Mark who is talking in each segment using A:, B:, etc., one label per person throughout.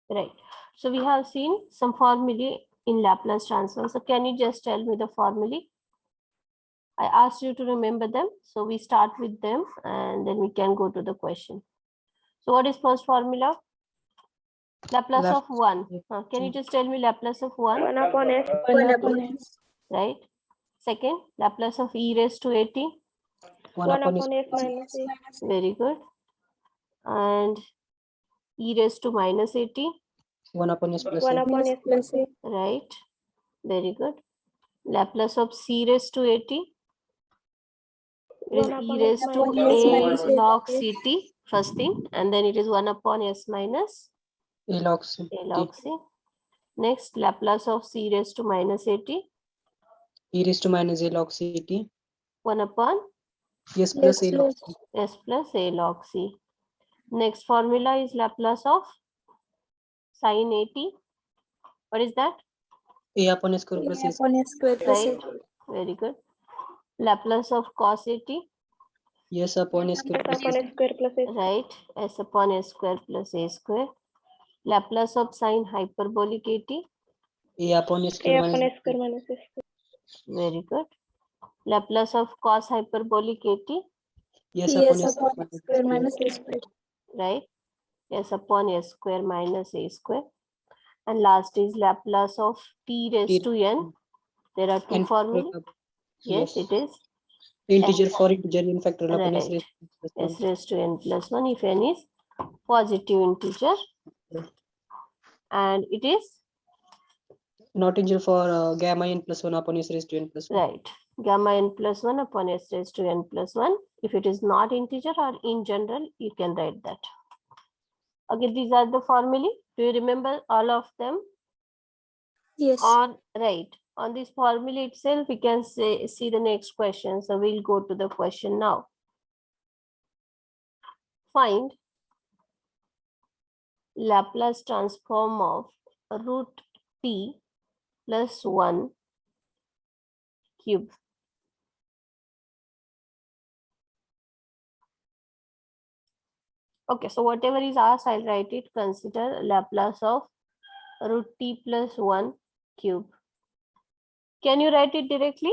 A: Right. So we have seen some formulae in Laplace transform. So can you just tell me the formulae? I asked you to remember them. So we start with them and then we can go to the question. So what is first formula? Laplace of 1. Can you just tell me Laplace of 1?
B: 1 upon s.
C: 1 upon s.
A: Right. Second, Laplace of e raised to at.
B: 1 upon s minus a.
A: Very good. And e raised to minus at.
B: 1 upon s plus
C: 1
B: a.
C: upon s plus a.
A: Right. Very good. Laplace of c raised to at. It is
B: 1
A: e
B: upon
A: raised
B: s
A: to
B: minus
A: a
C: a.
A: log ct, first thing, and then it is 1 upon s minus
B: a log c.
A: a log c. Next, Laplace of c raised to minus at.
B: e raised to minus a log c t.
A: 1 upon
B: s plus a log c.
A: s plus a log c. Next formula is Laplace of sin at. What is that?
B: a upon s square plus
C: A
B: a.
C: upon s square plus a.
A: Right. Very good. Laplace of cos at.
B: s upon s square plus a.
C: square plus a.
A: Right. S upon s square plus a square. Laplace of sin hyperbolic at.
B: a upon s square minus
C: s square minus a.
A: Very good. Laplace of cos hyperbolic at.
B: s upon s
C: upon
B: minus
C: s square minus a square.
A: Right. S upon s square minus a square. And last is Laplace of t raised to n. There are two
B: and
A: formulas. Yes, it is.
B: integer for integer n factorial upon s
A: Right.
B: raised to plus
A: S raised to n plus 1 if n is positive integer. And it is,
B: not integer for gamma n plus 1 upon s raised to n plus 1.
A: right, gamma n plus 1 upon s raised to n plus 1. If it is not integer or in general, you can write that. Okay, these are the formulae. Do you remember all of them?
C: Yes.
A: On right, on this formula itself, we can see the next question. So we'll go to the question now. Find Laplace transform of root t plus 1 cube. Okay, so whatever is asked, I'll write it. Consider Laplace of root t plus 1 cube. Can you write it directly?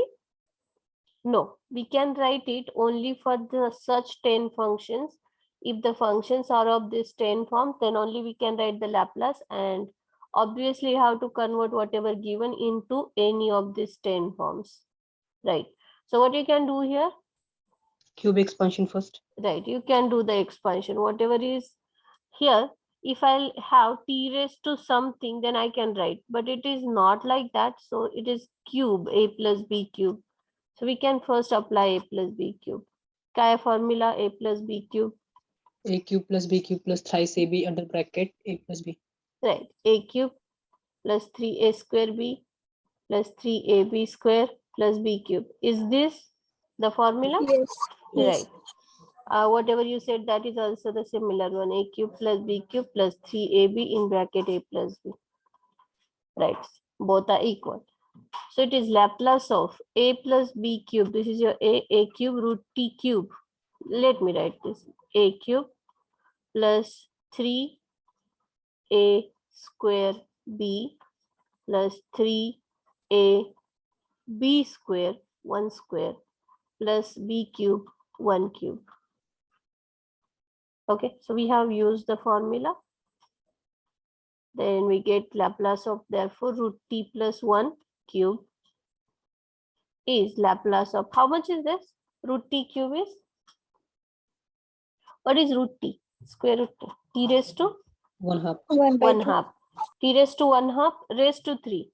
A: No, we can write it only for the such 10 functions. If the functions are of this 10 form, then only we can write the Laplace, and obviously you have to convert whatever given into any of these 10 forms. Right. So what you can do here?
B: Cube expansion first.
A: Right, you can do the expansion. Whatever is here, if I have t raised to something, then I can write, but it is not like that. So it is cube, a plus b cube. So we can first apply a plus b cube. Kaya formula a plus b cube.
B: a cube plus b cube plus thrice ab under bracket a plus b.
A: Right, a cube plus 3a square b plus 3ab square plus b cube. Is this the formula?
C: Yes.
A: Right. Whatever you said, that is also the similar one. A cube plus b cube plus 3ab in bracket a plus b. Right, both are equal. So it is Laplace of a plus b cube. This is your a cube root t cube. Let me write this. A cube plus 3a square b plus 3a b square 1 square plus b cube 1 cube. Okay, so we have used the formula. Then we get Laplace of, therefore, root t plus 1 cube is Laplace of, how much is this? Root t cube is, what is root t? Square root t. T raised to
B: 1/2.
A: 1 half. T raised to 1 half raised to 3.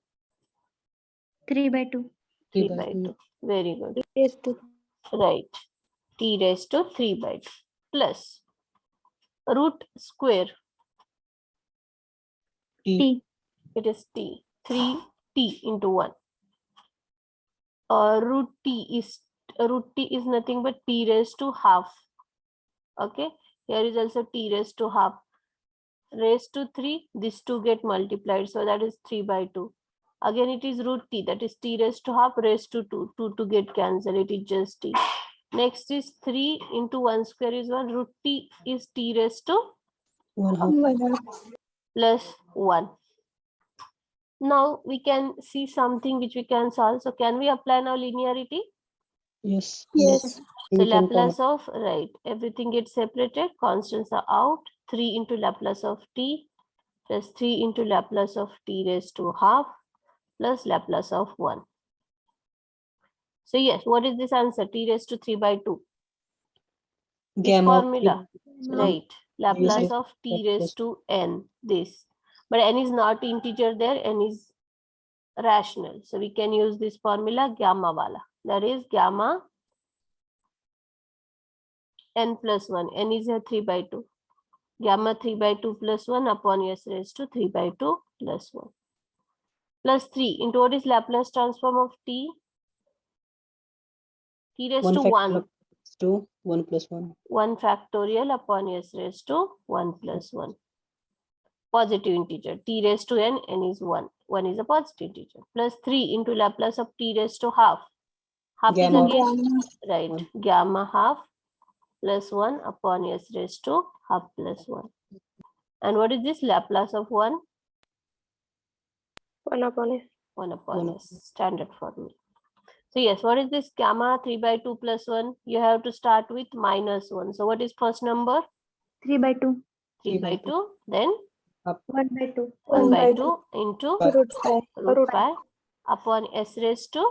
C: 3 by 2.
A: 3 by 2. Very good.
C: Raised to.
A: Right. T raised to 3 by 2 plus root square.
B: T.
A: It is t. 3t into 1. Root t is nothing but t raised to half. Okay. Here is also t raised to half. Raised to 3. These two get multiplied. So that is 3 by 2. Again, it is root t. That is t raised to half raised to 2. 2 to get cancelled. It is just t. Next is 3 into 1 square is 1. Root t is t raised to
B: 1/2.
A: plus 1. Now we can see something which we can solve. So can we apply now linearity?
B: Yes.
C: Yes.
A: So
B: We can
A: Laplace of, right, everything gets separated, constants are out, 3 into Laplace of t plus 3 into Laplace of t raised to half plus Laplace of 1. So yes, what is this answer? T raised to 3 by 2. This
B: gamma of
A: formula, right? Laplace of t raised to n, this. But n is not integer there, n is rational. So we can use this formula gamma wala. That is gamma n plus 1. N is a 3 by 2. Gamma 3 by 2 plus 1 upon s raised to 3 by 2 plus 1. Plus 3 into what is Laplace transform of t? T raised
B: 1
A: to 1.
B: to 1 plus 1.
A: 1 factorial upon s raised to 1 plus 1. Positive integer. T raised to n is 1. 1 is a positive integer. Plus 3 into Laplace of t raised to half. Half
B: Gamma.
A: is again, right,
B: One.
A: gamma half plus 1 upon s raised to half plus 1. And what is this Laplace of 1?
C: 1 upon s.
A: 1 upon
B: One.
A: s, standard formula. So yes, what is this gamma 3 by 2 plus 1? You have to start with minus 1. So what is first number?
C: 3 by 2.
A: 3 by 2. Then
C: 1 by 2.
A: 1 by 2 into
C: Root 5.
A: root 5 upon s raised to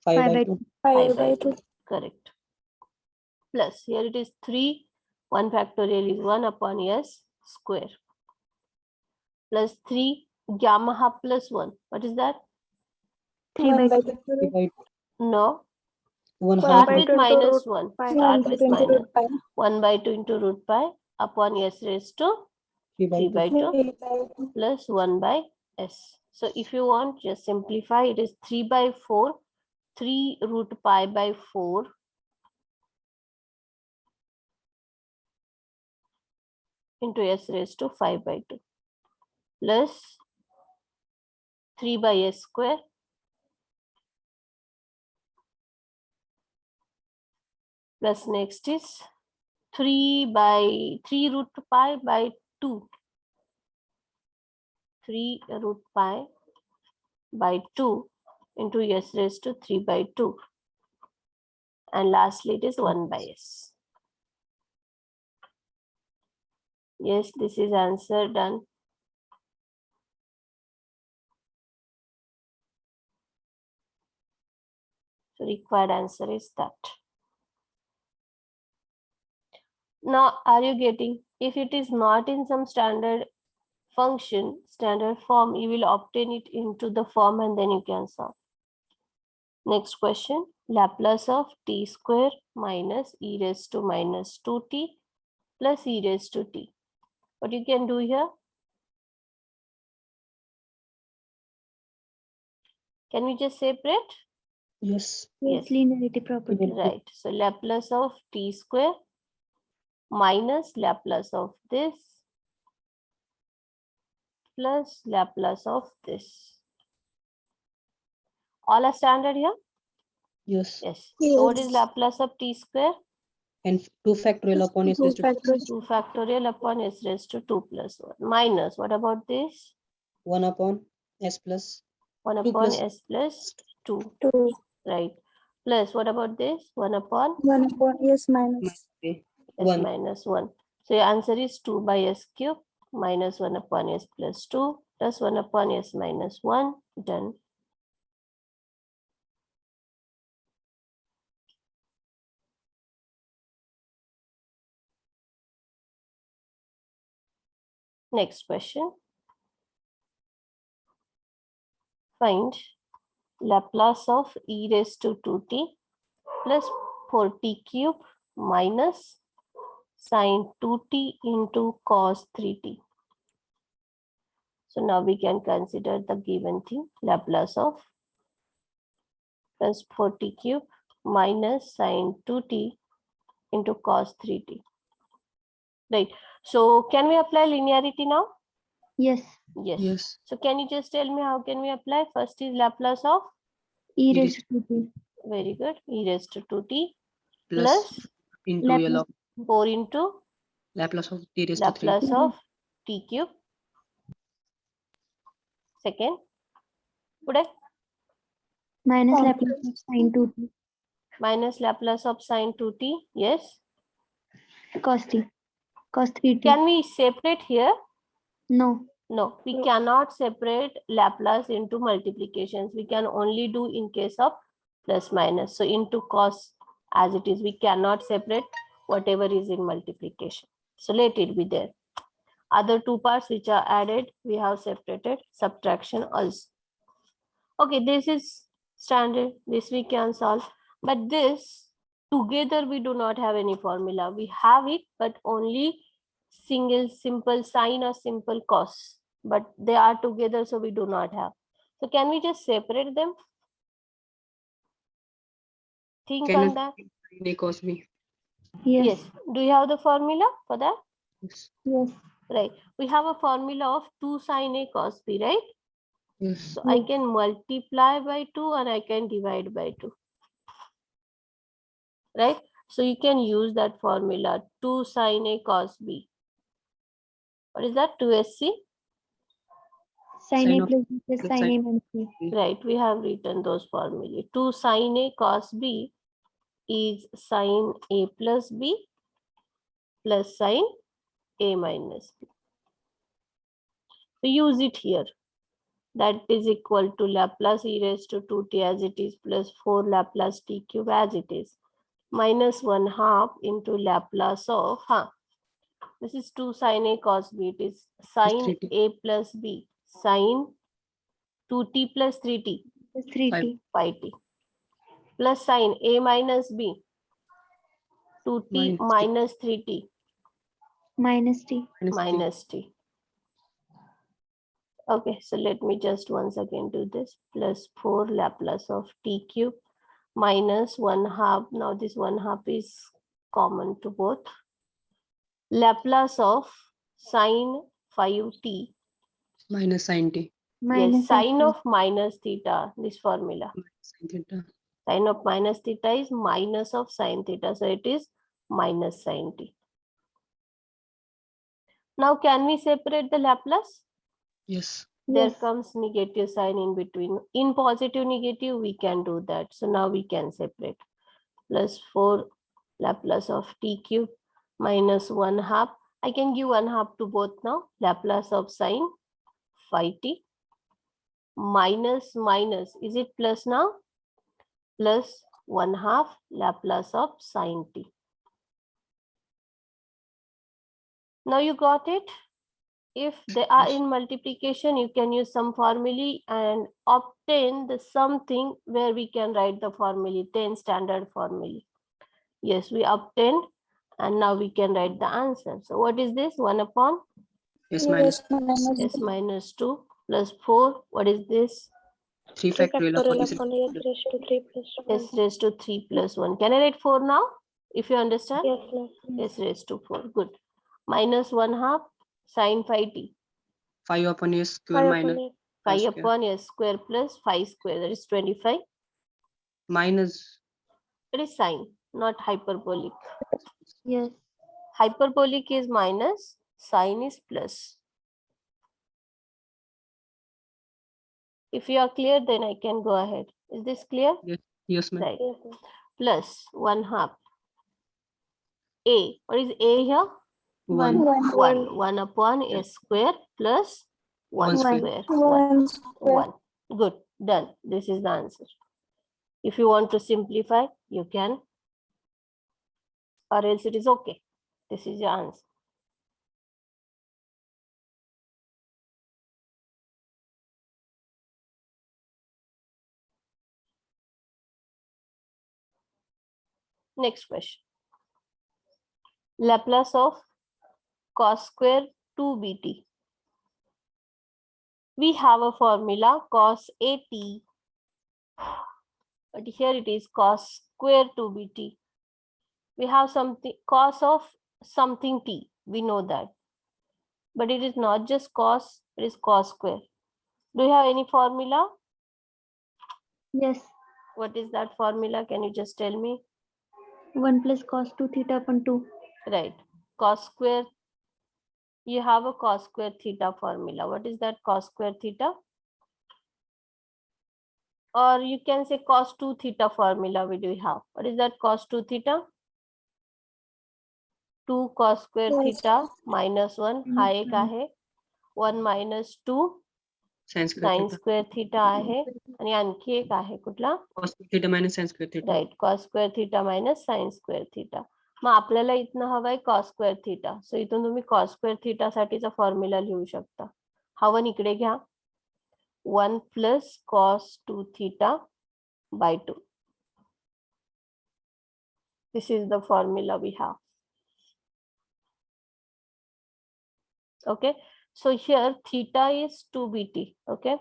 B: 5
C: 5
B: by
C: by
B: 2.
A: 5 by 2. Correct. Plus here it is 3. 1 factorial is 1 upon s square. Plus 3 gamma half plus 1. What is that?
C: 3 by 2.
B: 3 by
A: No.
B: 1
A: Start
B: half.
A: with minus 1.
C: pi.
A: Start
C: 1
A: with
C: into
A: minus.
C: root pi.
A: 1 by 2 into root pi upon s raised to 3 by 2 plus 1 by s. So if you want, just simplify. It is 3 by 4. 3 root pi by 4 into s raised to 5 by 2 plus 3 by s square plus next is 3 root pi by 2. 3 root pi by 2 into s raised to 3 by 2. And lastly, it is 1 by s. Yes, this is answer done. So required answer is that. Now, are you getting? If it is not in some standard function, standard form, you will obtain it into the form and then you can solve. Next question, Laplace of t square minus e raised to minus 2t plus e raised to t. What you can do here? Can we just separate?
B: Yes.
C: Yes,
A: Yes.
C: linearity property.
A: Right. So Laplace of t square minus Laplace of this plus Laplace of this. All are standard here?
B: Yes.
A: Yes. So what is Laplace of t square?
B: And 2 factorial upon s raised to
A: 2 factorial upon s raised to 2 plus 1. Minus, what about this?
B: 1 upon s plus
A: 1
B: 2
A: upon
B: plus
A: s plus 2.
C: 2.
A: Right. Plus, what about this? 1 upon
C: 1 upon s minus.
A: s
B: 1.
A: minus 1. So your answer is 2 by s cube minus 1 upon s plus 2 plus 1 upon s minus 1. Done. Next question. Find Laplace of e raised to 2t plus 4t cube minus sine 2t into cos 3t. So now we can consider the given thing, Laplace of plus 4t cube minus sine 2t into cos 3t. Right. So can we apply linearity now?
C: Yes.
A: Yes.
B: Yes.
A: So can you just tell me how can we apply? First is Laplace of,
C: E raised to 2t.
A: very good, e raised to 2t
B: Plus
A: plus
B: into L of
A: 4 into
B: Laplace of t raised to 3.
A: Laplace of t cube Second, पुढे
C: Minus Laplace of sine 2t.
A: minus Laplace of sine 2t. Yes.
C: Cos t. Cos 3t.
A: Can we separate here?
C: No.
A: No, we cannot separate Laplace into multiplications. We can only do in case of plus minus. So into cos as it is, we cannot separate whatever is in multiplication. So let it be there. Other two parts which are added, we have separated. Subtraction also. Okay, this is standard. This we can solve. But this together we do not have any formula. We have it, but only single simple sine or simple cos. But they are together, so we do not have. So can we just separate them? Think
B: Can
A: on
B: you
A: that.
B: sin A cos B?
C: Yes.
A: Yes. Do you have the formula for that?
B: Yes.
C: Yes.
A: Right. We have a formula of 2 sine A cos B, right?
B: Yes.
A: So I can multiply by 2 and I can divide by 2. Right? So you can use that formula 2 sine A cos B. What is that? 2SC?
C: Sin
B: Sin
C: A
B: of-
C: plus B plus
B: plus
C: sin
B: sin-
C: A minus B.
A: Right. We have written those formulae. 2 sine A cos B is sine A plus B plus sine A minus B. We use it here. That is equal to Laplace e raised to 2t as it is plus 4 Laplace t cube as it is minus 1/2 into Laplace of, this is 2 sine A cos B. It is sine
B: 3t.
A: A plus B sine 2t plus 3t
C: Plus 3t.
A: 5t plus sine A minus B 2t
B: Minus
A: minus
B: t.
A: 3t
C: Minus t.
A: minus t. Okay, so let me just once again do this. Plus 4 Laplace of t cube minus 1/2. Now this 1/2 is common to both. Laplace of sine 5t.
B: Minus sin t.
C: Minus
A: Yes, sine
C: t.
A: of minus theta, this formula.
B: Minus sin theta.
A: Sine of minus theta is minus of sine theta. So it is minus sine t. Now can we separate the Laplace?
B: Yes.
A: There
C: Yes.
A: comes negative sign in between. In positive negative, we can do that. So now we can separate. Plus 4 Laplace of t cube minus 1/2. I can give 1/2 to both now. Laplace of sine 5t minus minus. Is it plus now? Plus 1/2 Laplace of sine t. Now you got it? If they are in multiplication, you can use some formulae and obtain the something where we can write the formulae, 10 standard formulae. Yes, we obtained and now we can write the answer. So what is this? 1 upon
B: Yes, minus
A: s minus 2 plus 4. What is this?
B: 3 factorial upon s.
A: S raised to 3 plus 1. Can I write 4 now? If you understand?
C: Yes, ma'am.
A: S raised to 4. Good. Minus 1/2 sine 5t.
B: 5 upon s square minus
A: 5
B: square.
A: upon s square plus 5 square. That is 25.
B: Minus
A: It is sine, not hyperbolic.
C: Yes.
A: Hyperbolic is minus, sine is plus. If you are clear, then I can go ahead. Is this clear?
B: yes, ma'am.
A: Right. Plus 1/2. A. What is A here?
B: 1
A: 1 upon s square plus 1
B: 1
A: square.
B: square.
A: 1. Good. Done. This is the answer. If you want to simplify, you can. Or else it is okay. This is your answer. Next question. Laplace of cos square 2bt. We have a formula cos at, but here it is cos square 2bt. We have something cos of something t. We know that. But it is not just cos, it is cos square. Do you have any formula?
C: Yes.
A: What is that formula? Can you just tell me?
C: 1 plus cos 2 theta upon 2.
A: Right. Cos square. You have a cos square theta formula. What is that cos square theta? or you can say cos 2 theta formula we do have. What is that cos 2 theta? 2 cos square theta minus 1 हा एक आहे 1 minus 2
B: sin square
A: sin
B: theta.
A: square theta आहे आणि आणखी एक आहे कुठला
B: Cos theta minus sin square theta.
A: Right cos square theta minus sin square theta. मग आपल्याला इथनं हवाय cos square theta. सो इथून तुम्ही cos square theta साठीचा फॉर्म्युला लिहू शकता. हा वन इकडे घ्या 1 plus cos 2 theta by 2. This is the formula we have. Okay, so here theta is 2bt. Okay,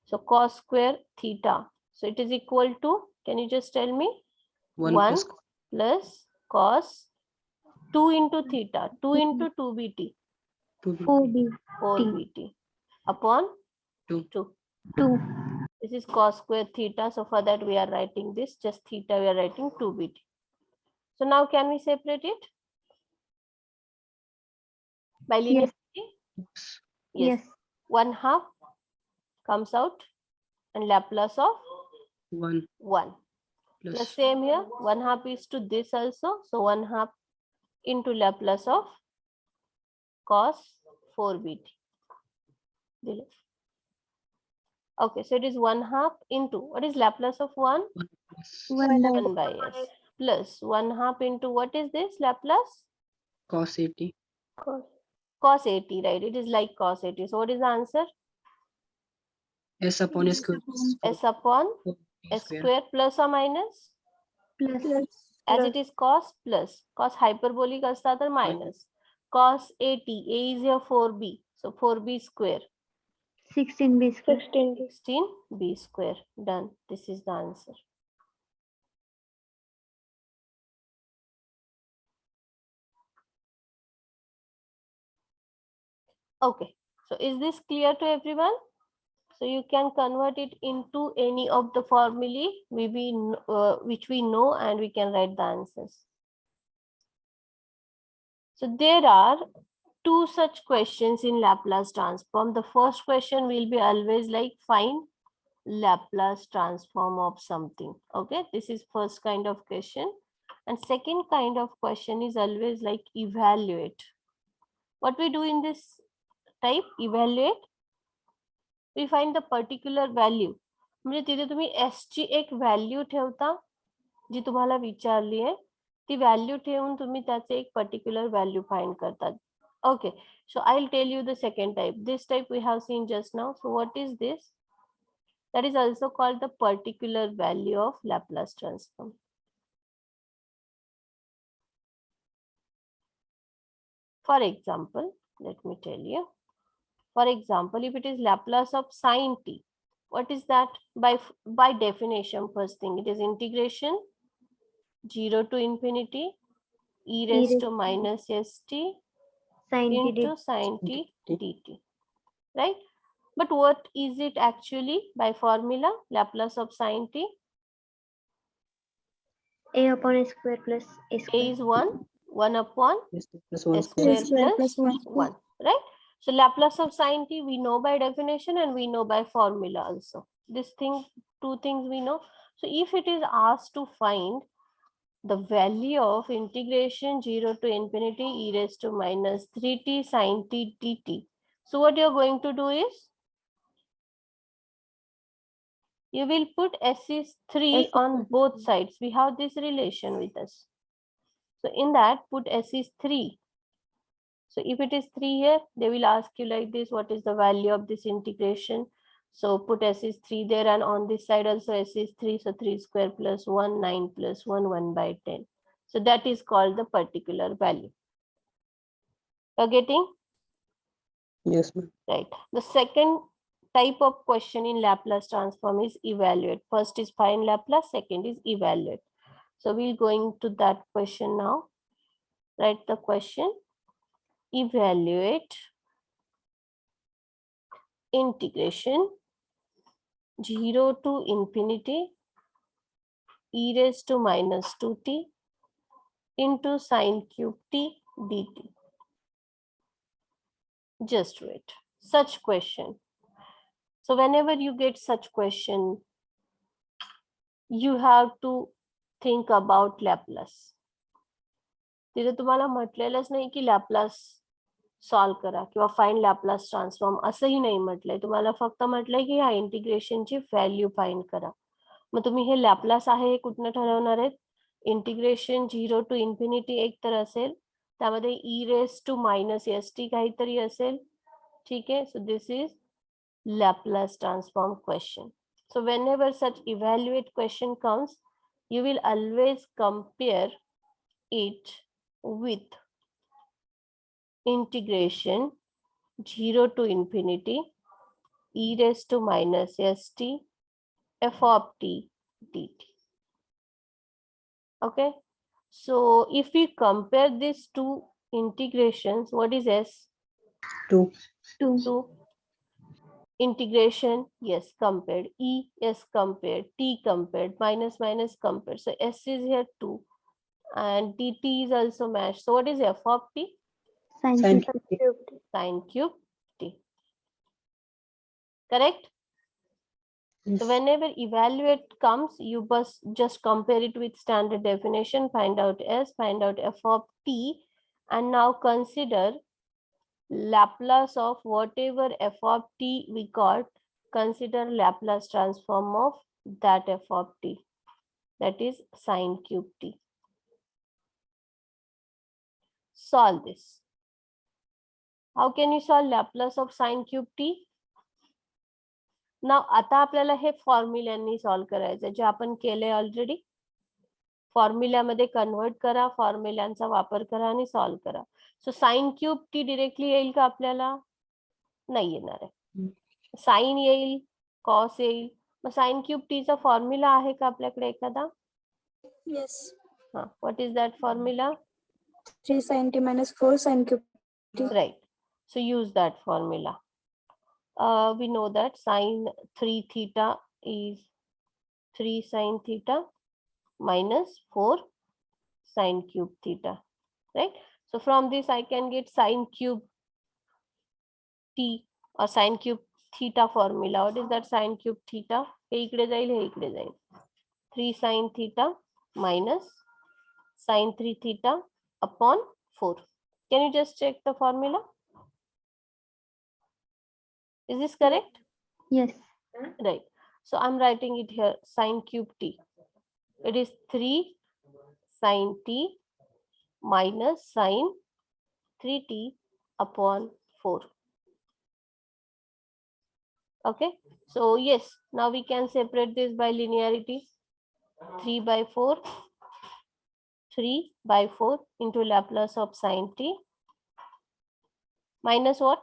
A: so cos square theta, so it is equal to, can you just tell me,
B: 1
A: 1
B: plus
A: plus cos 2 into theta, 2 into 2bt,
B: 2
C: 4B.
A: 4bt upon
B: 2.
A: 2.
C: 2.
A: This is cos square theta, so for that we are writing this, just theta we are writing 2bt. So now can we separate it by linear?
C: Yes.
A: 1 half comes out and Laplace of
B: 1
A: 1. The
B: plus
A: same here, 1 half is to this also. So 1 half into Laplace of cos 4bt. Okay, so it is 1 half into, what is Laplace of 1?
B: 1 plus
A: 1 by s plus 1 half into, what is this Laplace?
B: cos 80.
A: Cos 80, right? It is like cos 80. So what is the answer?
B: S upon s square.
A: S upon s square plus or minus?
C: Plus.
A: As it is cos plus, cos hyperbolic असता तर minus. Cos 80, a is here 4b, so 4b square.
C: 16B square.
A: 16b square. Done. This is the answer. Okay, so is this clear to everyone? So you can convert it into any of the formulae which we know, and we can write the answers. So there are two such questions in Laplace transform. The first question will be always like find Laplace transform of something. Okay, this is first kind of question. And second kind of question is always like evaluate. What we do in this type, evaluate, we find the particular value. म्हणजे तिथे तुम्ही s ची एक value ठेवता जी तुम्हाला विचारली आहे, ती व्हॅल्यू ठेवून तुम्ही त्याचे एक पर्टिक्युलर व्हॅल्यू फाइंड करतात. Okay, so I'll tell you the second type. This type we have seen just now. So what is this? That is also called the particular value of Laplace transform. For example, let me tell you. For example, if it is Laplace of sine t, what is that? By definition, first thing, it is integration 0 to infinity e raised to minus st
C: Sin T
A: into sin t dt, right? But what is it actually by formula? Laplace of sine t,
C: A upon S square plus A
A: a
C: square.
A: is 1 upon
B: S plus 1
A: s
B: square.
A: square plus 1, right? So Laplace of sine t we know by definition and we know by formula also. This thing, two things we know. So if it is asked to find the value of integration 0 to infinity e raised to minus 3t sin t dt, so what you're going to do is you will put s is 3 on both sides. We have this relation with us. So in that, put s is 3. So if it is 3 here, they will ask you like this, what is the value of this integration? So put s is 3 there, and on this side also s is 3. So 3 square plus 1, 9 plus 1, 1 by 10. So that is called the particular value. You're getting?
B: Yes, ma'am.
A: Right. The second type of question in Laplace transform is evaluate. First is find Laplace, second is evaluate. So we're going to that question now. Write the question. Evaluate integration 0 to infinity e raised to minus 2t into sine cube t dt. Just wait. Such question. So whenever you get such question, you have to think about Laplace. तिथे तुम्हाला म्हटलेलंच नाही की Laplace solve करा किंवा find Laplace transform असंही नाही म्हटलंय. तुम्हाला फक्त म्हटलंय की ह्या इंटिग्रेशनची व्हॅल्यू फाइंड करा. मग तुम्ही हे लॅपलास आहे हे कुठनं ठरवणार आहेत? इंटिग्रेशन 0 to इन्फिनिटी एक तर असेल, त्यामध्ये e raise to minus S T काहीतरी असेल. ठीक आहे, so this is Laplace transform question. So whenever such evaluate question comes, you will always compare it with integration 0 to infinity e raised to minus st f of t dt. Okay, so if we compare these two integrations, what is s?
B: 2.
A: 2. Integration, yes, compared. E, yes, compared. T, compared. Minus, minus, compared. So s is here 2 and dt is also matched. So what is f of t?
C: Sin
B: Sin
C: theta.
B: cube.
A: Sin cube t. Correct?
B: Yes.
A: So whenever evaluate comes, you must just compare it with standard definition, find out s, find out f of t, and now consider Laplace of whatever f of t we got, consider Laplace transform of that f of t, that is sin cube t. Solve this. How can you solve Laplace of sin cube t? Now आता आपल्याला हे फॉर्म्युल्यांनी solve करायचं जे आपण केले already. फॉर्म्युल्यामध्ये convert करा, फॉर्म्युल्यांचा वापर करा आणि solve करा. So sine cube T directly येईल का आपल्याला? नाही येणार आहे. साइन येईल, कॉस येईल. मग साइन क्यूब टी चा फॉर्म्युला आहे का आपल्याकडे एखादा?
D: Yes.
A: हा, what is that formula?
D: 3 sin t minus 4 sin cube t.
A: Right. So use that formula. We know that sin 3 theta is 3 sin theta minus 4 sin cube theta, right? So from this I can get sin cube t or sin cube theta formula. What is that sin cube theta? हे इकडे जाईल, हे इकडे जाईल. 3 sin theta minus sin 3 theta upon 4. Can you just check the formula? Is this correct?
C: Yes.
A: Right. So I'm writing it here, sin cube t. It is 3 sin t minus sin 3t upon 4. Okay. So yes, now we can separate this by linearity. 3 by 4. 3 by 4 into Laplace of sin t minus what?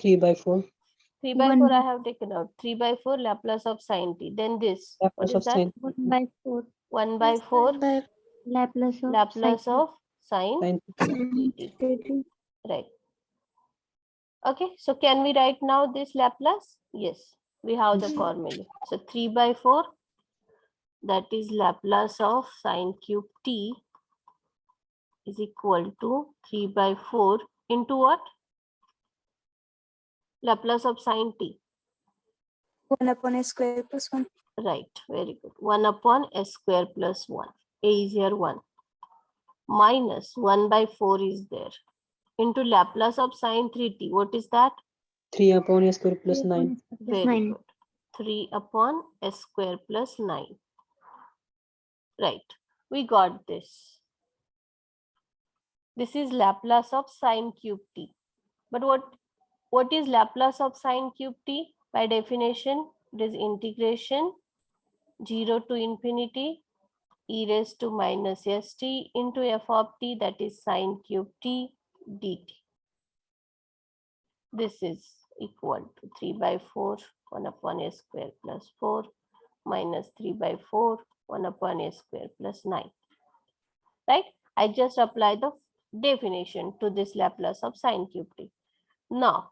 B: 3 by 4.
A: 3 by
C: 1
A: 4 I have taken out. 3 by 4 Laplace of sin t. Then this. What
B: Laplace
A: is
B: of
A: that?
B: sin
C: 1 by 4
A: 1 by 4
D: By
C: Laplace of
A: Laplace
C: sin
A: of sin.
B: sin
D: dt.
A: Right. Okay. So can we write now this Laplace? Yes. We have the formula. So 3 by 4, that is Laplace of sin cube t is equal to 3 by 4 into what? Laplace of sin t.
D: 1 upon a square plus 1.
A: Right, very good. 1 upon s square plus 1. A is here 1. Minus 1 by 4 is there. Into Laplace of sin 3t. What is that?
B: 3 upon a square plus 9.
C: plus
A: Very
C: 9.
A: good. 3 upon s square plus 9. Right, we got this. This is Laplace of sin cube t. But what is Laplace of sin cube t? By definition, it is integration 0 to infinity e raised to minus st into f of t, that is sin cube t dt. This is equal to 3 by 4 1 upon a square plus 4 minus 3 by 4 1 upon a square plus 9. Right? I just apply the definition to this Laplace of sin cube t. Now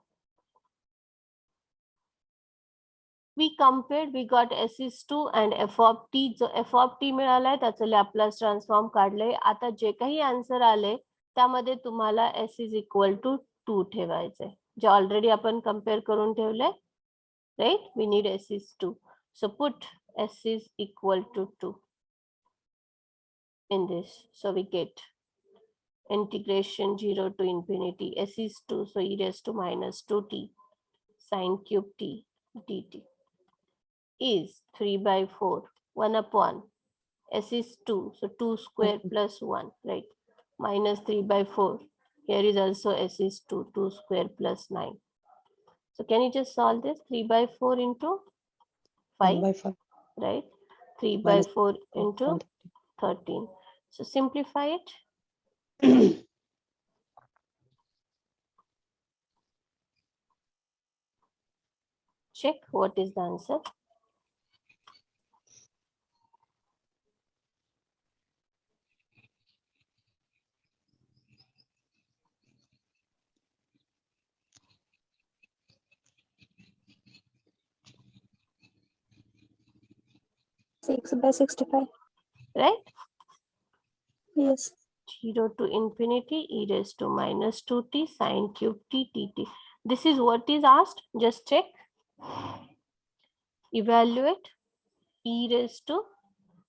A: we compared, we got s is 2 and f of t. जो f of t मिळालाय त्याचं Laplace transform काढलंय. आता जे काही answer आले त्यामध्ये तुम्हाला s is equal to 2 ठेवायचंय, जे ऑलरेडी आपण कम्पेअर करून ठेवलंय. Right, we need s is 2. So put s is equal to 2 in this. So we get integration 0 to infinity, s is 2, so e raised to minus 2t sine cube t dt is 3 by 4, 1 upon s is 2, so 2 square plus 1, right? Minus 3 by 4. Here is also s is 2, 2 square plus 9. So can you just solve this? 3 by 4 into 5,
B: 1 by 5
A: right? 3 by
B: minus
A: 4 into
B: 1.
A: 13. So simplify it. Check what is the answer.
D: Six by 65.
A: Right?
D: Yes.
A: 0 to infinity e raised to minus 2t sine cube t dt. This is what is asked. Just check. Evaluate e raised to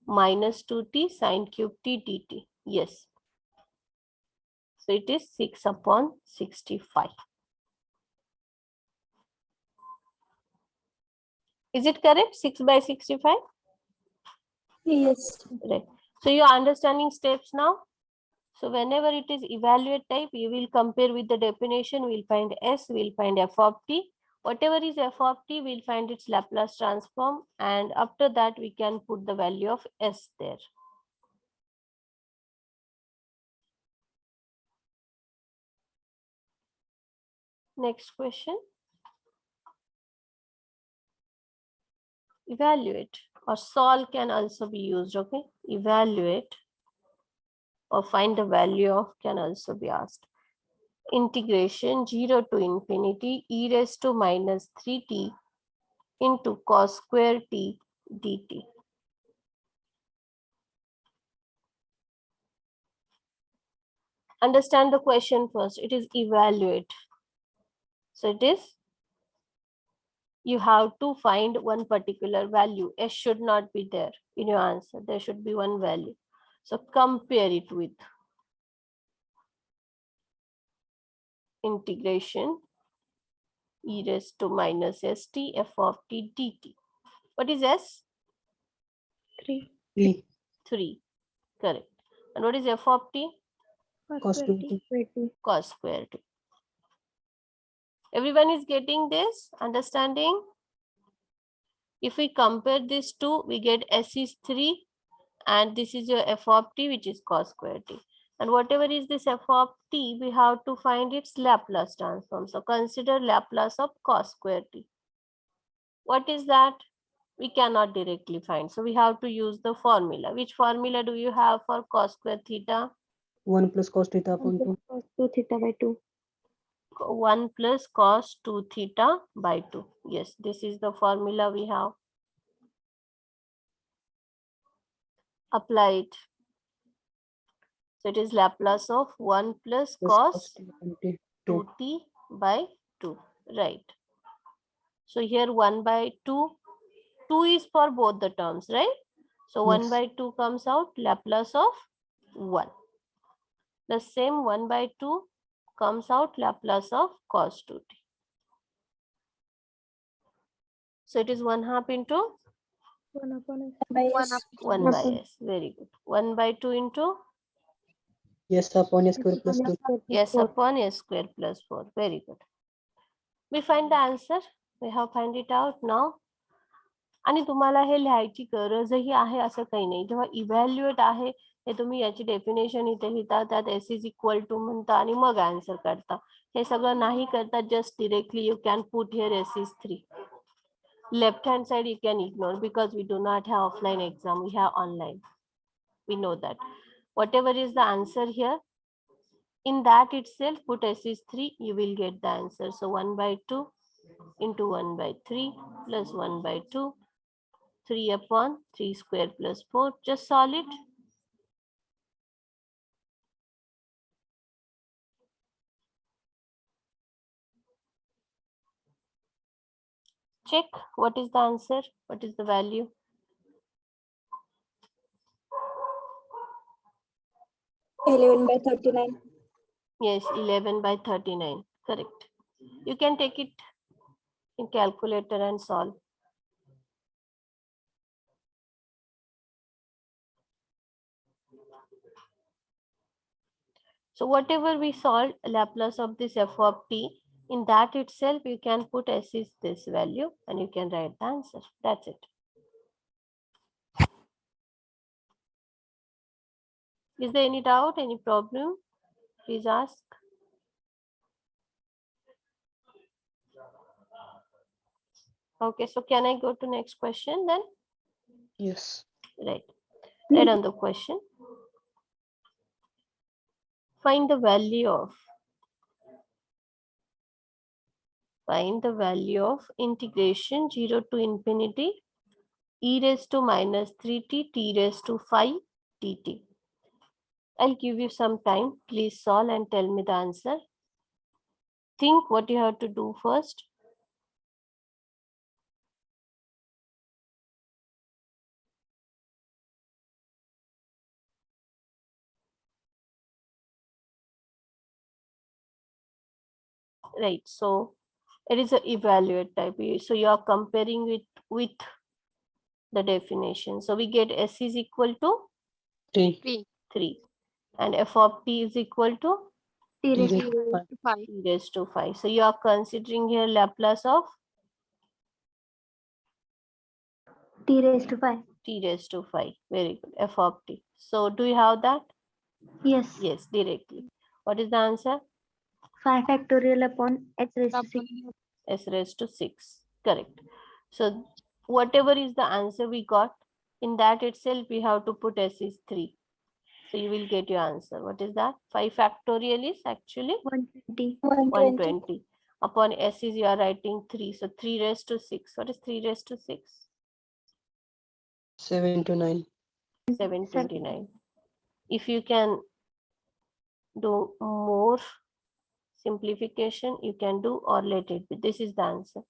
A: minus 2t sine cube t dt. Yes. So it is 6 upon 65. Is it correct? 6 by 65?
D: Yes.
A: Right. So you are understanding steps now? So whenever it is evaluate type, you will compare with the definition, we'll find S, we'll find f of t. Whatever is f of t, we'll find its Laplace transform, and after that we can put the value of S there. Next question. Evaluate or solve can also be used, okay? Evaluate or find the value of can also be asked. Integration 0 to infinity e raised to minus 3t into cos square t dt. Understand the question first. It is evaluate. So it is, you have to find one particular value. S should not be there in your answer. There should be one value. So compare it with integration e raised to minus st f of t dt. What is S?
C: 3.
B: 3
A: 3. Correct. And what is f of t?
B: cos 20.
C: 20.
A: Cos square t. Everyone is getting this? Understanding? If we compare these two, we get S is 3 and this is your f of t, which is cos square t. And whatever is this f of t, we have to find its Laplace transform. So consider Laplace of cos square t. What is that? We cannot directly find. So we have to use the formula. Which formula do you have for cos square theta?
B: 1 plus cos theta upon 2.
C: Cos 2 theta by 2.
A: 1 plus cos 2 theta by 2. Yes, this is the formula we have. Apply it. So it is Laplace of 1 plus
B: Plus
A: cos
B: t upon t.
A: 2t by 2, right? So here 1 by 2, 2 is for both the terms, right? So 1
B: Yes.
A: by 2 comes out Laplace of 1. The same 1 by 2 comes out Laplace of cos 2t. So it is 1/2 into
C: 1 upon s.
D: By S.
A: 1 by s. Very good. 1 by 2 into
B: Yes upon s square plus 2.
A: s upon s square plus 4. Very good. We find the answer. We have find it out now. आणि तुम्हाला हे लिहायची गरजही आहे असं काही नाही. जेव्हा evaluate आहे हे तुम्ही याची डेफिनेशन इथे लिहिता, त्यात एस इज इक्वल टू म्हणता आणि मग आन्सर करता. हे सगळं नाही करता, just directly you can put here S is 3. Left hand side you can ignore because we do not have offline exam, we have online. We know that. Whatever is the answer here, in that itself put s is 3, you will get the answer. So 1 by 2 into 1 by 3 plus 1 by 2, 3 upon 3 square plus 4. Just solve it. Check what is the answer, what is the value.
D: Eleven by 39.
A: Yes, 11 by 39, correct. You can take it in calculator and solve. So whatever we solved, Laplace of this f of t, in that itself you can put s is this value and you can write the answer. That's it. Is there any doubt, any problem? Please ask. Okay, so can I go to next question then?
B: Yes.
A: Right. Write on the question. Find the value of integration 0 to infinity e raised to minus 3t t raised to 5 dt. I'll give you some time. Please solve and tell me the answer. Think what you have to do first. Right, so it is a evaluate type. So you are comparing it with the definition. So we get s is equal to 3 and f of t is equal to
C: T
B: T
C: raised
B: raised to 5.
A: t raised to 5. So you are considering here Laplace of
C: T raised to 5.
A: t raised to 5. Very good. F of t. So do you have that?
C: Yes.
A: Yes, directly. What is the answer?
C: 5 factorial upon h raised to 6.
A: S raised to 6. Correct. So whatever is the answer we got, in that itself we have to put s is 3. So you will get your answer. What is that? 5 factorial is actually
C: 120.
D: 120.
A: 120. Upon s is you are writing 3. So 3 raised to 6. What is 3 raised to 6?
B: 7 to 9.
A: 729. If you can do more simplification, you can do or let it be. This is the answer.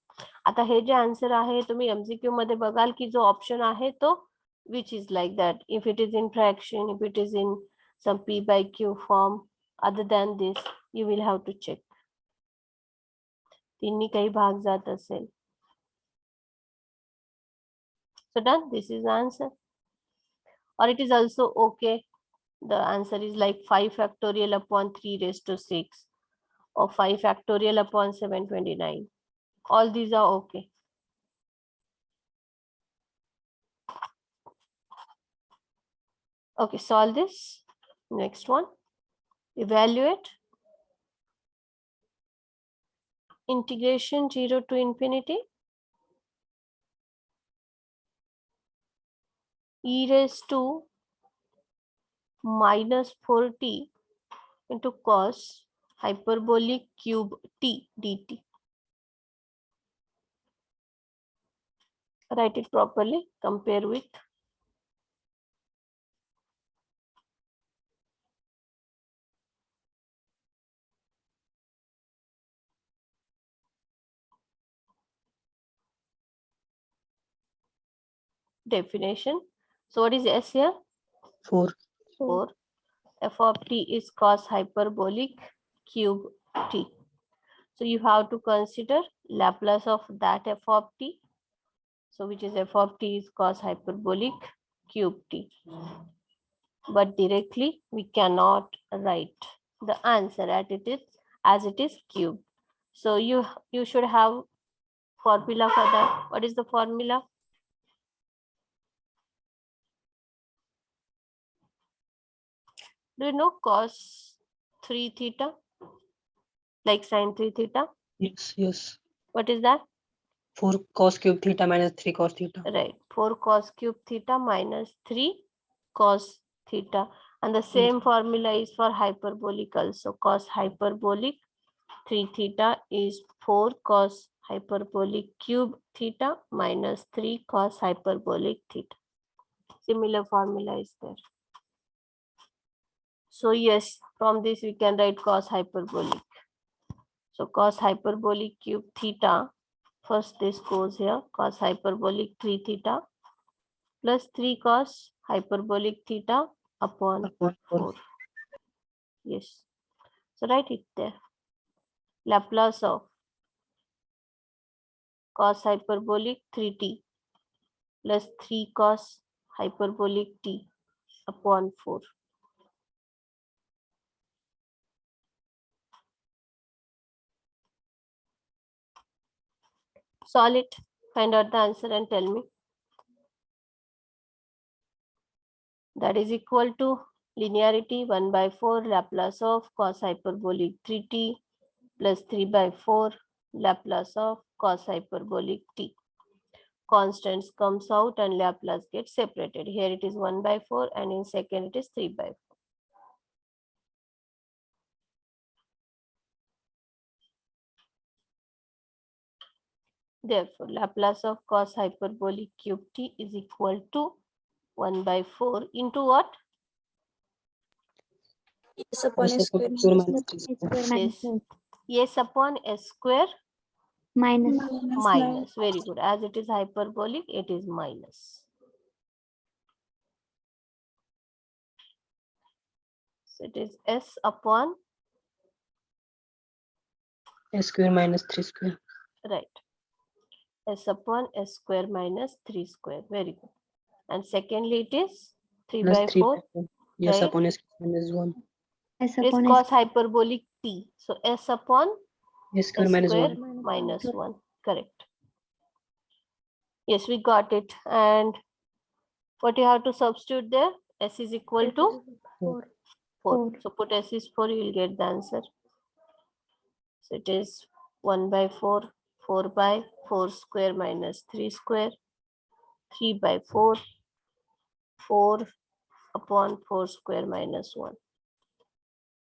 A: आता हे जे answer आहे तुम्ही MCQ मध्ये बघाल की जो option आहे तो which is like that. If it is in fraction, if it is in some p by q form, other than this, you will have to check. तिन्ही काही भाग जात असेल. So done. This is the answer. Or it is also okay. The answer is like 5 factorial upon 3 raised to 6 or 5 factorial upon 729. All these are okay. Okay, solve this. Next one. Evaluate. Integration 0 to infinity. E raised to minus 4t into cos hyperbolic cube t dt. Write it properly. Compare with definition. So what is S here?
B: 4.
A: 4. F of t is cos hyperbolic cube t. So you have to consider Laplace of that f of t. So which is f of t is cos hyperbolic cube t. But directly we cannot write the answer as it is cube. So you should have formula for that. What is the formula? Do you know cos 3 theta? Like sin 3 theta?
B: Yes, yes.
A: What is that?
B: 4 cos cube theta minus 3 cos theta.
A: Right. 4 cos cube theta minus 3 cos theta. And the same formula is for hyperbolic also. Cos hyperbolic 3 theta is 4 cos hyperbolic cube theta minus 3 cos hyperbolic theta. Similar formula is there. So yes, from this we can write cos hyperbolic. So cos hyperbolic cube theta First this goes here, cos hyperbolic 3 theta plus 3 cos hyperbolic theta upon
B: Upon 4.
A: 4. Yes. So write it there. Laplace of cos hyperbolic 3t plus 3 cos hyperbolic t upon 4. Solve it. Find out the answer and tell me. That is equal to linearity 1 by 4 Laplace of cos hyperbolic 3t plus 3 by 4 Laplace of cos hyperbolic t. Constants comes out and Laplace gets separated. Here it is 1 by 4 and in second it is 3 by 4. Therefore, Laplace of cos hyperbolic cube t is equal to 1 by 4 into what?
D: S upon
B: S
D: S
B: upon
D: square
B: S square
D: minus
B: minus
C: S
B: 3
C: square
B: square.
C: minus
A: Yes.
C: S
A: Yes upon s square
C: minus
A: minus. Very good. As it is hyperbolic, it is minus. So it is s upon,
B: S square minus 3 square.
A: right, s upon s square minus 3 square. Very good. And secondly, it is 3
B: Plus
A: by
B: 3 by
A: 4.
B: 4. Yes,
A: Right.
B: upon S minus 1.
C: S
A: It is
C: upon S
A: cos hyperbolic t. So s upon
B: S square
A: s
B: minus
A: square
B: 1.
A: minus 1. Correct. Yes, we got it. And what you have to substitute there? S is equal to
C: 4.
A: 4. So put s is 4, you will get the answer. So it is 1 by 4, 4 by 4 square minus 3 square, 3 by 4, 4 upon 4 square minus 1.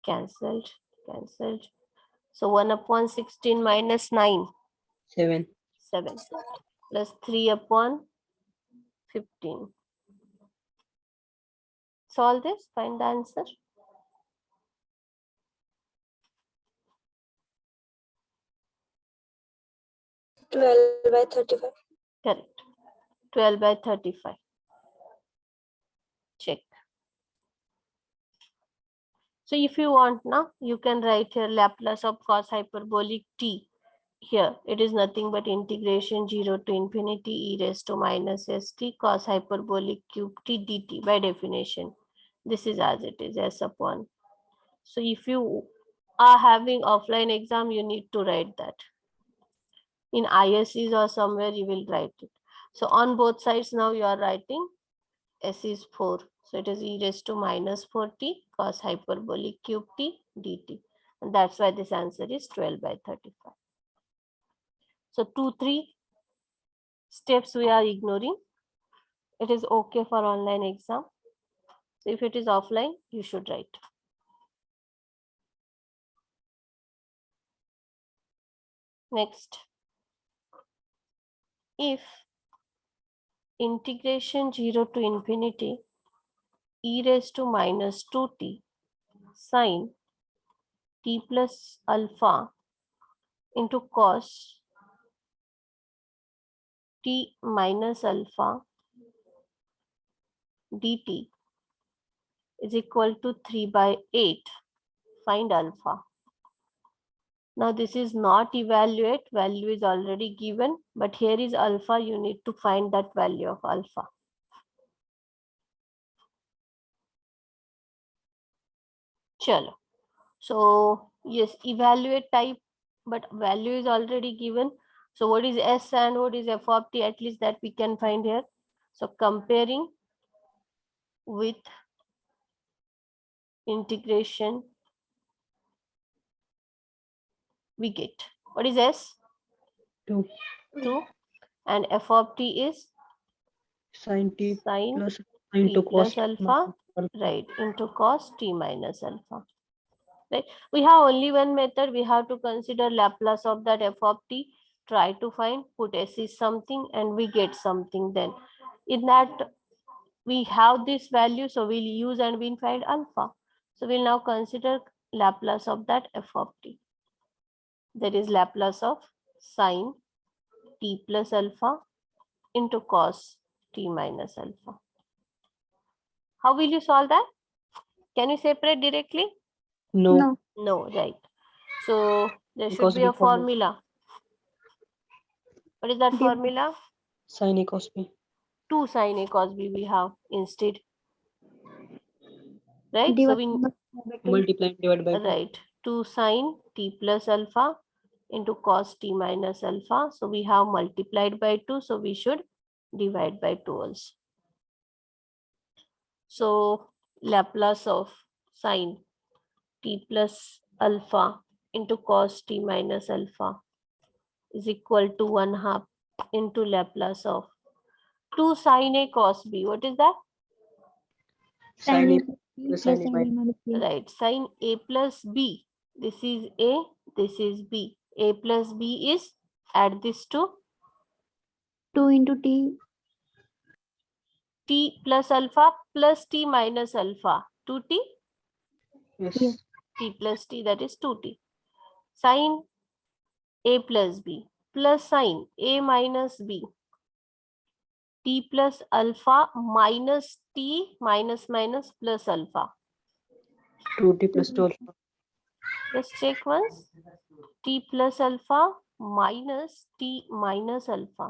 A: Cancelled, cancelled. So 1 upon 16 minus 9,
B: 7.
A: 7. Plus 3 upon 15. Solve this, find the answer.
D: twelve by 35.
A: Correct. 12 by 35. Check. So if you want now, you can write here Laplace of cos hyperbolic t. Here it is nothing but integration 0 to infinity e raised to minus st cos hyperbolic cube t dt by definition. This is as it is, s upon. So if you are having offline exam, you need to write that. In ISCs or somewhere you will write it. So on both sides now you are writing s is 4. So it is e raised to minus 4t cos hyperbolic cube t dt. And that's why this answer is 12 by 35. So 2-3 steps we are ignoring. It is okay for online exam. So if it is offline, you should write. Next, if integration 0 to infinity e raised to minus 2t sine t plus alpha into cos t minus alpha dt is equal to 3 by 8, find alpha. Now this is not evaluate, value is already given, but here is alpha, you need to find that value of alpha. Chalo. So yes, evaluate type, but value is already given. So what is S and what is f of t, at least that we can find here. So comparing with integration, we get, what is S?
B: 2.
A: 2. And f of t is
B: Sin t
A: sine
B: plus
A: t
B: into
A: plus
B: cos
A: alpha,
B: alpha.
A: right, into cos t minus alpha. Right, we have only one method. We have to consider Laplace of that f of t, try to find, put s is something and we get something. Then in that we have this value, so we'll use and we'll find alpha. So we'll now consider Laplace of that f of t. That is Laplace of sine t plus alpha into cos t minus alpha. How will you solve that? Can you separate directly?
B: No.
C: No.
A: No, right. So there should
B: Because
A: be a
B: we follow
A: formula. What is that
C: Div-
A: formula?
B: sin A cos B.
A: 2 sin A cos B we have instead. Right? So we
B: Multiply and divide by 2.
A: right 2 sin t plus alpha into cos t minus alpha. So we have multiplied by 2. So we should divide by 2 also. So Laplace of sin t plus alpha into cos t minus alpha is equal to 1/2 into Laplace of 2 sin A cos B. What is that?
B: Sin A
C: plus
B: plus sin A
C: sin A
B: minus.
C: minus B.
A: Right, sin A plus B. This is A, this is B. A plus B is, add this to
C: 2 into t.
A: t plus alpha plus t minus alpha. 2t,
B: Yes.
C: Yes.
A: t plus t, that is 2t. Sin A plus B plus sin A minus B. T plus alpha minus t minus minus plus alpha.
B: 2t plus 2 alpha.
A: Let's check once. T plus alpha minus t minus alpha.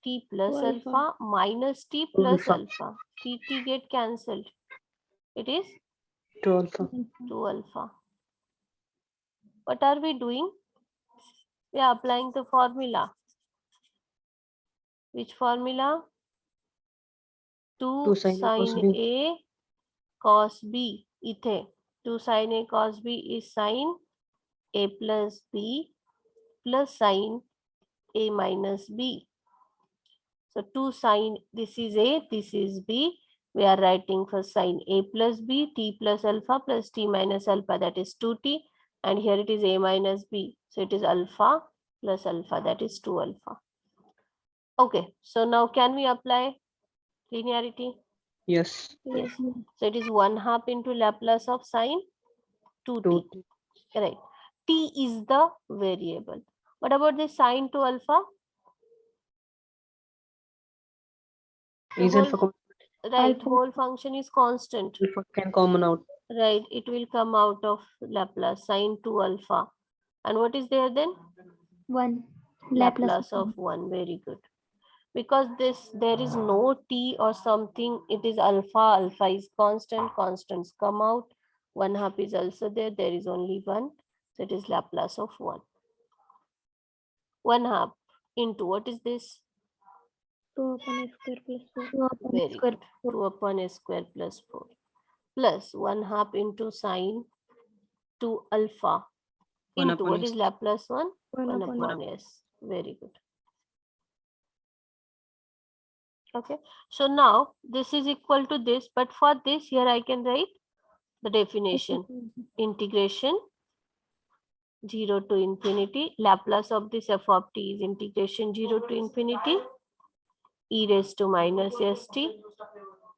A: T plus
C: Alpha.
A: alpha minus t
B: Two
A: plus
B: alpha.
A: alpha. T get cancelled. It is
B: 2 alpha.
A: 2 alpha. What are we doing? We are applying the formula. Which formula? 2
B: 2 sin A cos
A: sin
B: B.
A: A cos B. Ithe 2 sin A cos B is sin A plus B plus sin A minus B. So 2 sin, this is A, this is B. We are writing for sin A plus B, t plus alpha plus t minus alpha, that is 2t. And here it is A minus B. So it is alpha plus alpha, that is 2 alpha. Okay, so now can we apply linearity?
B: Yes.
A: Yes. So it is 1/2 into Laplace of sin 2t.
B: 2t.
A: Right. T is the variable. What about the sin 2 alpha? The
B: Is
A: whole,
B: alpha common?
A: right,
C: Alpha.
A: whole function is constant.
B: Alpha can common out.
A: Right, it will come out of Laplace sin 2 alpha. And what is there then?
C: 1.
A: Laplace of 1. Very good. Because there is no t or something, it is alpha. Alpha is constant. Constants come out. 1/2 is also there. There is only 1. So it is Laplace of 1. 1/2 into, what is this?
C: 2 upon a square plus 4.
A: Very good. 2 upon a square plus 4. Plus 1/2 into sin 2 alpha.
B: 1
A: Into,
B: upon
A: what
B: S.
A: is Laplace 1?
C: 1
A: 1
C: upon
A: upon S. Very good. Okay. So now this is equal to this, but for this here I can write the definition. Integration 0 to infinity. Laplace of this f of t is integration 0 to infinity e raised to minus st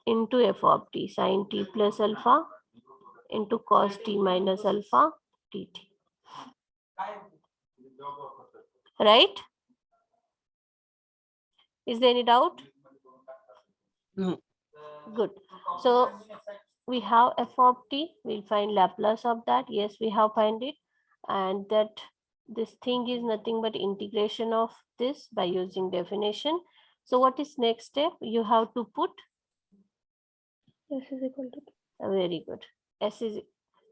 A: into f of t sin t plus alpha into cos t minus alpha dt. Right? Is there any doubt?
B: No.
A: Good. So we have f of t. We'll find Laplace of that. Yes, we have find it. And that this thing is nothing but integration of this by using definition. So what is next step? You have to put
C: S is equal to
A: very good. S is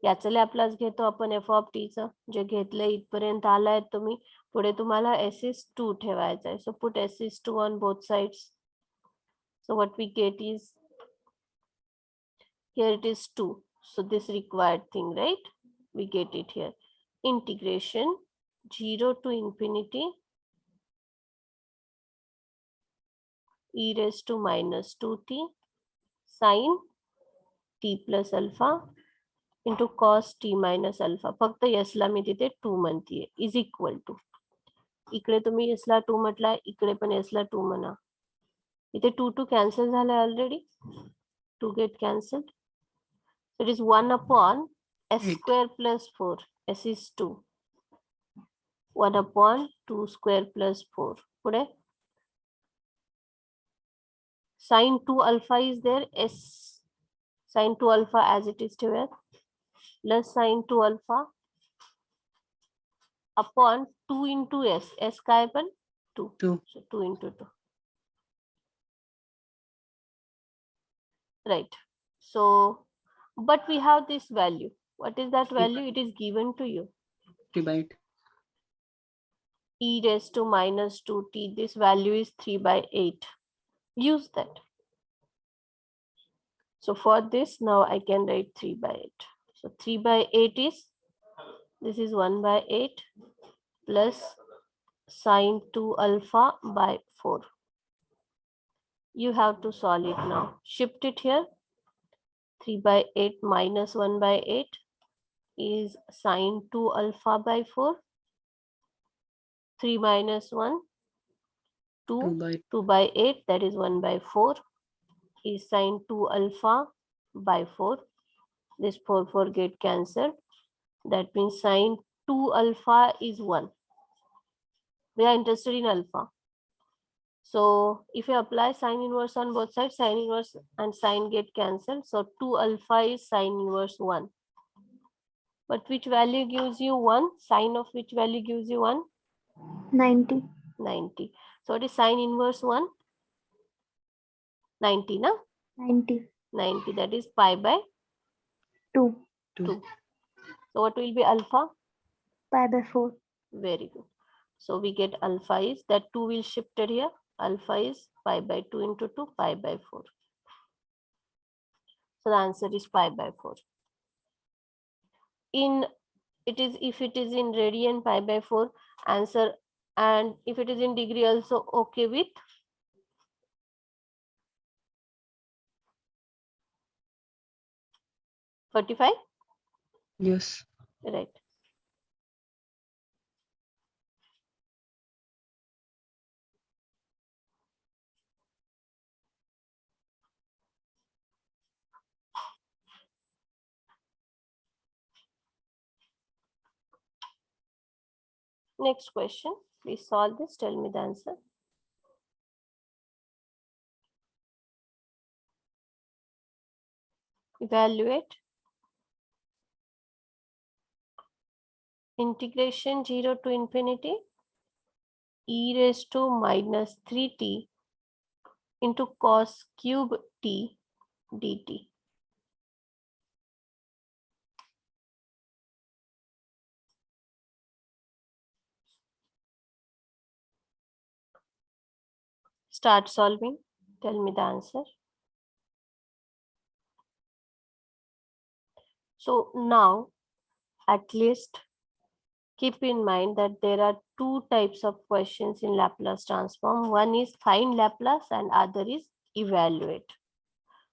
A: याचं Laplace घेतो आपण F of टीचं जे घेतलं इथपर्यंत आलाय तुम्ही पुढे तुम्हाला S2 ठेवायचं आहे. So put S2 on both sides. So what we get is here it is 2. So this required thing, right? We get it here. Integration 0 to infinity e raised to minus 2t sin t plus alpha into cos t minus alpha. फक्त S ला मी तिथे 2 म्हणतीये is equal to. इकडे तुम्ही S ला 2 म्हटला, इकडे पण S ला 2 म्हणा. इथे 2 cancel झालाय already. 2 get cancelled. It is 1 upon S
B: 8.
A: square plus 4. S is 2. 1 upon 2 square plus 4. पुढे sine 2 alpha is there, s sine 2 alpha as it is here, plus sine 2 alpha upon 2 into s काय पण 2,
B: 2.
A: so 2 into 2. Right. So, but we have this value. What is that value? It is given to you.
B: 3 by 8.
A: E raised to minus 2t. This value is 3 by 8. Use that. So for this, now I can write 3 by 8. So 3 by 8 is, this is 1 by 8 plus sine 2 alpha by 4. You have to solve it now. Shift it here. 3 by 8 minus 1 by 8 is sine 2 alpha by 4. 3 minus 1, 2,
B: 2 by
A: 2 by 8, that is 1 by 4, is sine 2 alpha by 4. This 4 get cancelled. That means sine 2 alpha is 1. We are interested in alpha. So if you apply sine inverse on both sides, sine inverse and sine get cancelled. So 2 alpha is sine inverse 1. But which value gives you 1? Sine of which value gives you 1?
C: 90.
A: 90. So what is sine inverse 1? 90, na?
C: 90.
A: 90, that is pi by
C: 2.
B: 2.
A: 2. So what will be alpha?
C: Pi by 4.
A: Very good. So we get alpha is, that 2 will shift it here. Alpha is pi by 2 into 2, pi by 4. So the answer is pi by 4. If it is in radian, pi by 4 answer, and if it is in degree also okay with 45,
B: Yes.
A: right? Next question, please solve this, tell me the answer. Evaluate. Integration 0 to infinity e raised to minus 3t into cos cube t dt. Start solving, tell me the answer. So now at least keep in mind that there are two types of questions in Laplace transform. One is find Laplace and other is evaluate.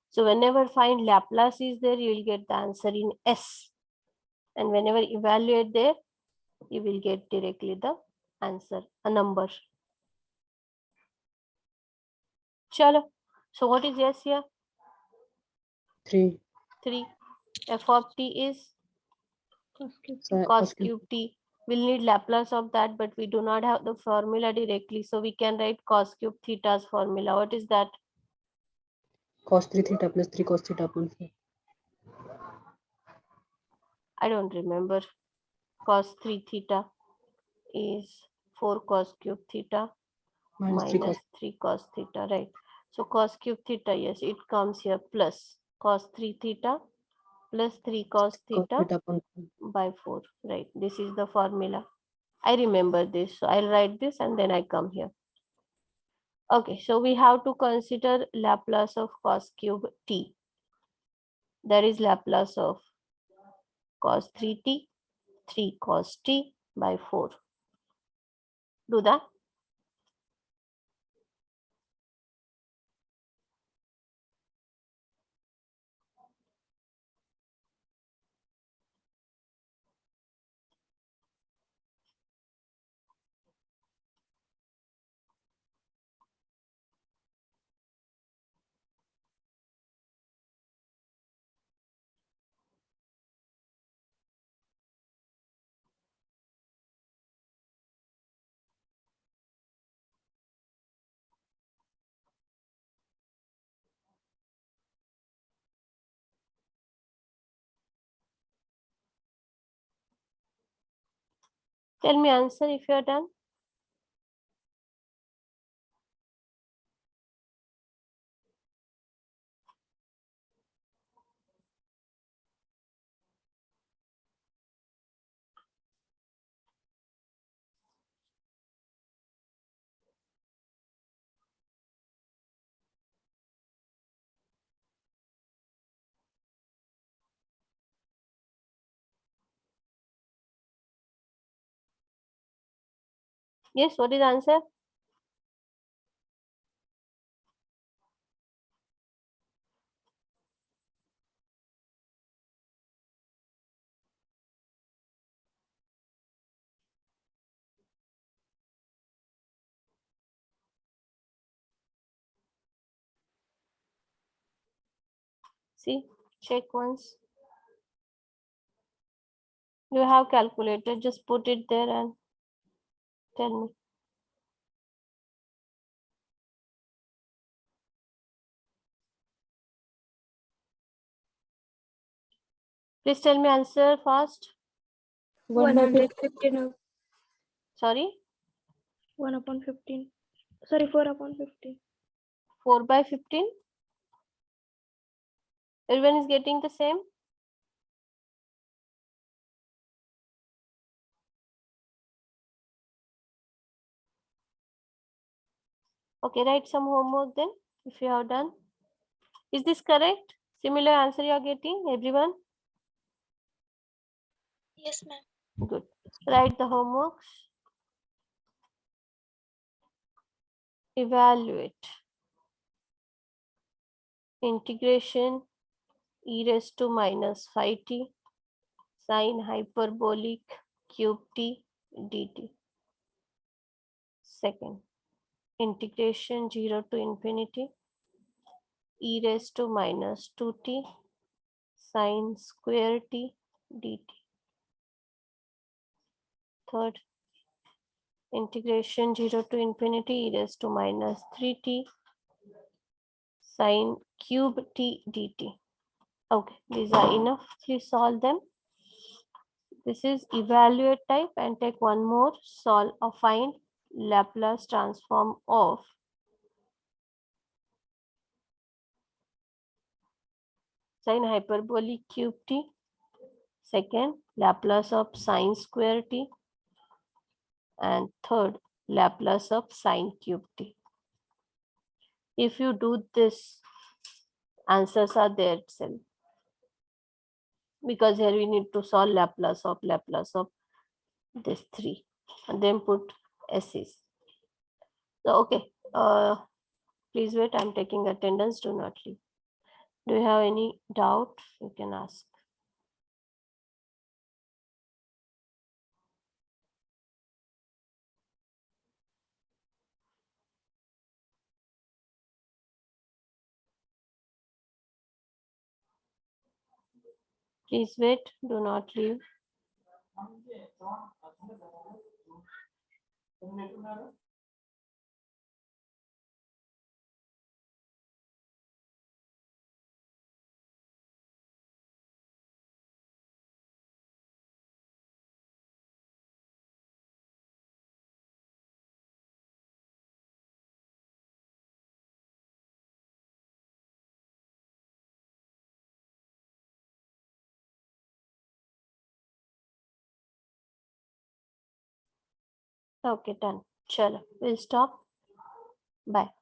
A: So whenever find Laplace is there, you will get the answer in S. And whenever evaluate there, you will get directly the answer, a number. Chalo. So what is S here?
B: 3.
A: 3. F of t is cos cube t. We'll need Laplace of that, but we do not have the formula directly. So we can write cos cube theta's formula. What is that?
B: Cos 3 theta plus 3 cos theta upon 4.
A: I don't remember. Cos 3 theta is 4 cos cube theta
B: Minus 3 cos.
A: minus 3 cos theta, right? So cos cube theta, yes, it comes here plus cos 3 theta plus 3 cos
B: Cos
A: theta
B: theta upon 4.
A: by 4, right? This is the formula. I remember this, so I'll write this and then I come here. Okay, so we have to consider Laplace of cos cube t. That is Laplace of cos 3t, 3 cos t by 4. Do that. Tell me answer if you are done. Yes, what is the answer? See, check once. You have calculator, just put it there and tell me. Please tell me answer fast.
D: 115.
A: Sorry,
D: 1/15. Sorry, 4/15.
A: 4 by 15. Everyone is getting the same? Okay, write some homework then if you have done. Is this correct? Similar answer you are getting, everyone?
E: Yes, ma'am.
A: Good. Write the homeworks. Evaluate. Integration e raised to minus 5t sine hyperbolic cube t dt. Second, integration 0 to infinity e raised to minus 2t sine square t dt. Third, integration 0 to infinity e raised to minus 3t sine cube t dt. Okay, these are enough. Please solve them. This is evaluate type, and take one more, solve or find Laplace transform of sine hyperbolic cube t. Second, Laplace of sine square t. And third, Laplace of sine cube t. If you do this, answers are there itself. Because here we need to solve Laplace of this 3 and then put S's. So okay, please wait, I'm taking attendance, do not leave. Do you have any doubt? You can ask. Please wait, do not leave. Okay, done. Chalo, we'll stop. Bye.